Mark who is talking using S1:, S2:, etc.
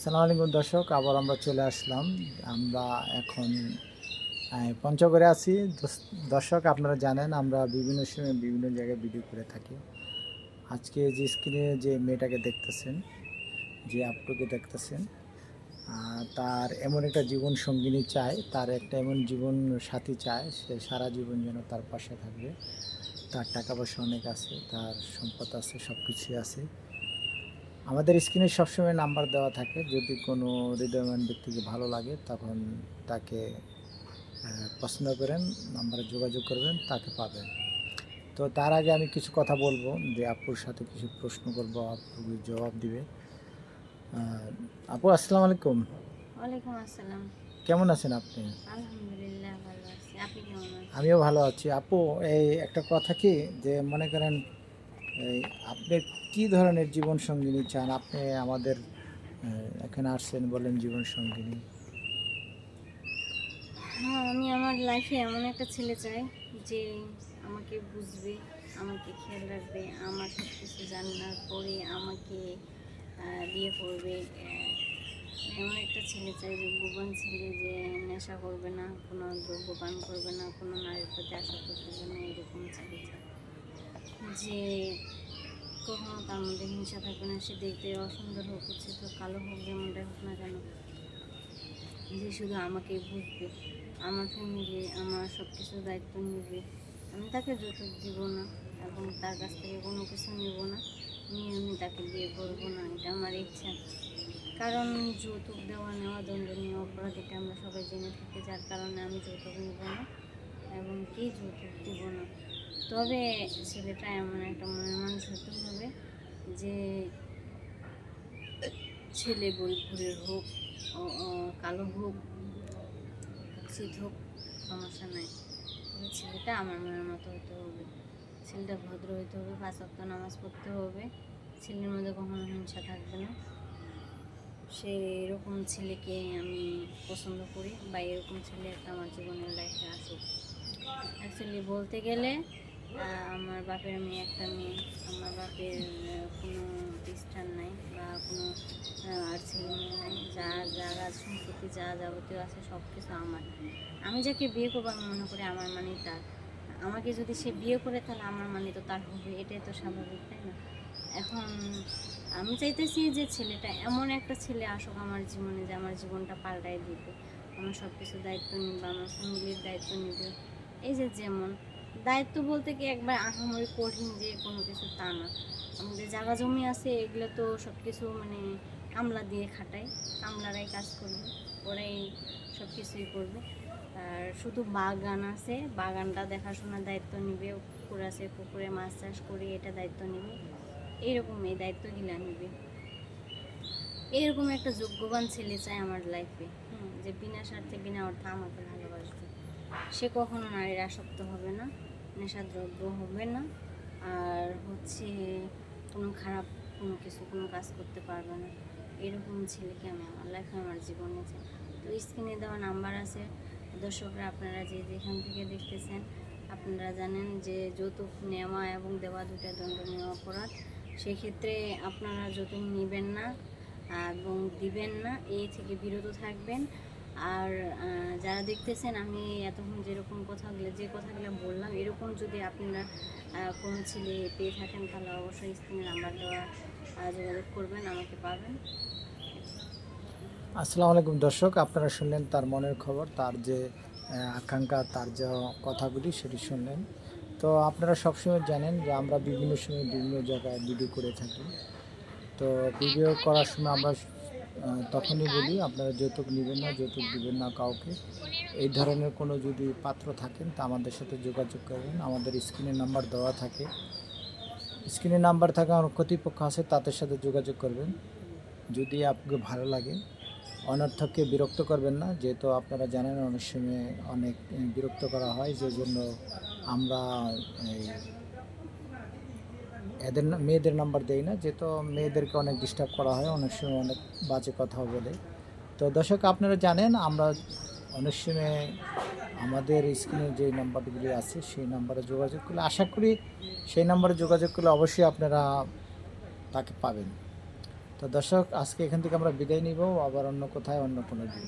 S1: আসসালামু আলাইকুম দর্শক, আবার আমরা চলে আসলাম। আমরা এখন পঞ্চগড়ে আছি। দর্শক, আপনারা জানেন আমরা বিভিন্ন সময় বিভিন্ন জায়গায় ভিডিও করে থাকি। আজকে যে স্ক্রিনে যে মেয়েটাকে দেখতেছেন, যে আপুকে দেখতেছেন, তার এমন একটা জীবন সঙ্গিনী চায়, তার একটা এমন জীবন সাথী চায়, সে সারা জীবন যেন তার পাশে থাকবে। তার টাকা পয়সা অনেক আছে, তার সম্পদ আছে, সব কিছুই আছে। আমাদের স্ক্রিনে সবসময় নাম্বার দেওয়া থাকে, যদি কোনো হৃদয়বান ব্যক্তিকে ভালো লাগে তখন তাকে পছন্দ করেন, নাম্বারে যোগাযোগ করবেন, তাকে পাবেন। তো তার আগে আমি কিছু কথা বলবো, যে আপুর সাথে কিছু প্রশ্ন করব, আপু জবাব দিবে। আপু, আসসালামু আলাইকুম।
S2: ওয়ালাইকুম আসসালাম।
S1: কেমন আছেন আপনি?
S2: আলহামদুলিল্লাহ ভালো আছি। আপনি কেমন আছেন?
S1: আমিও ভালো আছি। আপু, এই একটা কথা কি, যে মনে করেন এই আপনি কি ধরনের জীবন সঙ্গিনী চান? আপনি আমাদের এখানে আসছেন, বলেন জীবন সঙ্গিনী।
S2: হ্যাঁ, আমি আমার লাইফে এমন একটা ছেলে চাই যে আমাকে বুঝবে, আমাকে খেয়াল রাখবে, আমার সব কিছু জানার পরে আমাকে বিয়ে করবে। এমন একটা ছেলে চাই যে গোপন ছেলে, যে নেশা করবে না, কোনো দ্রব্য পান করবে না, কোনো নারীর প্রতি আসক্ত থাকবে না, এরকম ছেলে চাই। যে কখনো তার মধ্যে হিংসা থাকবে না, সে দেখতে অসুন্দর হোক, তো কালো হোক, যেমনটাই হোক না কেন, যে শুধু আমাকে বুঝবে, আমার ফ্যামিলি, আমার সব কিছুর দায়িত্ব নেবে। আমি তাকে যৌতুক দিব না এবং তার কাছ থেকে কোনো কিছু নেব না, নিয়ে আমি তাকে বিয়ে করবো না, এটা আমার ইচ্ছা। কারণ যৌতুক দেওয়া নেওয়া দণ্ডনীয় অপরাধ, এটা আমরা সবাই জেনে থাকি, যার কারণে আমি যৌতুক নেব না এবং কি যৌতুক দিব না। তবে ছেলেটা এমন একটা মনের মানুষ হতে হবে যে ছেলে গরিব ঘরের হোক, কালো হোক, কুৎসিত হোক, সমস্যা নাই, তবে ছেলেটা আমার মনের মতো হতে হবে। ছেলেটা ভদ্র হতে হবে, 5 ওয়াক্ত নামাজ পড়তে হবে, ছেলের মধ্যে কখনো হিংসা থাকবে না। সে এরকম ছেলেকে আমি পছন্দ করি, বা এরকম ছেলে একটা আমার জীবনের লাইফে আসুক। অ্যাকচুয়ালি বলতে গেলে আমার বাপের মেয়ে, একটা মেয়ে, আমার বাপের কোনো প্রতিষ্ঠান নাই বা কোনো আর ছেলে মেয়ে নাই, যা জায়গা সম্পত্তি যা যাবতীয় আছে সব কিছু আমার। আমি যাকে বিয়ে করবো আমি মনে করি আমার মানে তার। আমাকে যদি সে বিয়ে করে তাহলে আমার মানে তো তার হবে, এটাই তো স্বাভাবিক, তাই না? এখন আমি চাইতেছি যে ছেলেটা এমন একটা ছেলে আসুক আমার জীবনে, যে আমার জীবনটা পাল্টাই দিবে, আমার সব কিছু দায়িত্ব নিবে, আমার ফ্যামিলির দায়িত্ব নিবে। এই যে যেমন দায়িত্ব বলতে কি একবার আহামরি কঠিন যে কোনো কিছু তা না। আমাদের জায়গা জমি আছে, এগুলো তো সব কিছু মানে কামলা দিয়ে খাটাই, কামলারাই কাজ করবে, ওরাই সব কিছুই করবে। আর শুধু বাগান আছে, বাগানটা দেখাশোনার দায়িত্ব নিবে, পুকুর আছে, পুকুরে মাছ চাষ করি, এটা দায়িত্ব নিবে, এইরকম এই দায়িত্বগুলো নিবে। এরকম একটা যোগ্যবান ছেলে চাই আমার লাইফে, যে বিনা স্বার্থে বিনা অর্থে আমাকে ভালোবাসবে। সে কখনো নারীর আসক্ত হবে না, নেশাদ্রব্য হবে না, আর হচ্ছে কোনো খারাপ কোনো কিছু কোনো কাজ করতে পারবে না। এরকম ছেলেকে আমি আমার লাইফে আমার জীবনে চাই। তো স্ক্রিনে দেওয়া নাম্বার আছে, দর্শকরা আপনারা যে যেখান থেকে দেখতেছেন, আপনারা জানেন যে যৌতুক নেওয়া এবং দেওয়া দুটা দণ্ডনীয় অপরাধ। সেক্ষেত্রে আপনারা যৌতুক নেবেন না এবং দিবেন না, এই থেকে বিরত থাকবেন। আর যারা দেখতেছেন, আমি এতক্ষণ যেরকম যে কথাগুলো বললাম, এরকম যদি আপনারা কোনো ছেলে পেয়ে থাকেন তাহলে অবশ্যই স্ক্রিনে নাম্বার দেওয়া যোগাযোগ করবেন, আমাকে পাবেন।
S1: আসসালামু আলাইকুম দর্শক, আপনারা শুনলেন তার মনের খবর, তার যে আকাঙ্ক্ষা, তার যে কথাগুলি সেটি শুনলেন। তো আপনারা সবসময় জানেন যে আমরা বিভিন্ন সময় বিভিন্ন জায়গায় ভিডিও করে থাকি। তো ভিডিও করার সময় আমরা তখনই বলি, আপনারা যৌতুক নেবেন না, যৌতুক দিবেন না কাউকে। এই ধরনের কোনো যদি পাত্র থাকেন তা আমাদের সাথে যোগাযোগ করবেন। আমাদের স্ক্রিনে নাম্বার দেওয়া থাকে, স্ক্রিনে নাম্বার থাকা আমার কর্তৃপক্ষ আছে, তাদের সাথে যোগাযোগ করবেন। যদি আপনাকে ভালো লাগে, অনর্থককে বিরক্ত করবেন না, যেহেতু আপনারা জানেন অনেক সময় অনেক বিরক্ত করা হয়, যে জন্য আমরা এই এদের মেয়েদের নাম্বার দেই না, যেহেতু মেয়েদেরকে অনেক ডিস্টার্ব করা হয়, অনেক সময় অনেক বাজে কথা বলে। তো দর্শক, আপনারা জানেন আমরা অনেক সময় আমাদের স্ক্রিনে যে নাম্বারগুলি আছে সেই নাম্বারে যোগাযোগ করলে, আশা করি সেই নাম্বারে যোগাযোগ করলে অবশ্যই আপনারা তাকে পাবেন। তো দর্শক, আজকে এখান থেকে আমরা বিদায় নিব, আবার অন্য কোথায় অন্য কোনো দিন।